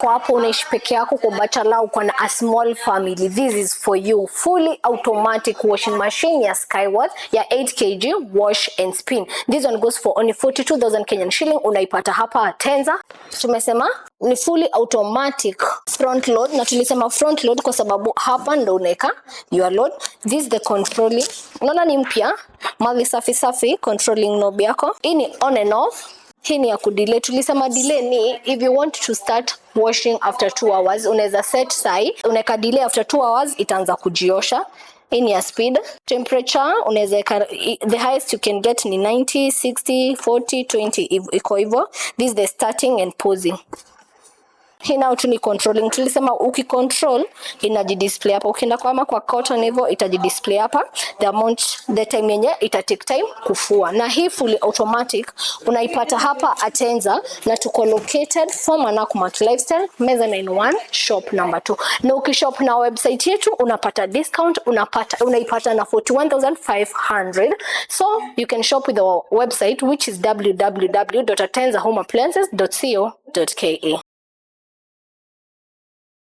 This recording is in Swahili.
Kwa hapo unaishi peke yako kwa bachelor, uko na a small family, this is for you. Fully automatic washing machine ya Skyworth ya 8 kg wash and spin. This one goes for only 42,000 Kenyan shilling. Unaipata hapa Tenza. Tumesema ni fully automatic front load, na tulisema front load kwa sababu hapa ndo unaweka your load. This is the controlling. Unaona ni mpya, mali safi safi, controlling knob yako. Hii ni on and off. Hii ni ya kudelay. Tulisema delay ni if you want to start washing after 2 hours, unaweza set sai, unaweka delay after 2 hours itaanza kujiosha. Hii ni ya speed. Temperature unaweza the highest you can get ni 90, 60, 40, 20 iko hivyo. This is the starting and pausing. Hii nao tu ni controlling. Tulisema ukicontrol inajidisplay hapa. Ukienda kwa cotton hivyo itajidisplay hapa the amount, the time yenye ita take time kufua. Na hii fully automatic unaipata hapa Atenza, na tuko located for Nakumatt Lifestyle Mezzanine 1 shop number 2. Na ukishop na website yetu unapata discount, unaipata na 41,500. So you can shop with our website which is www.atenzahomeappliances.co.ke.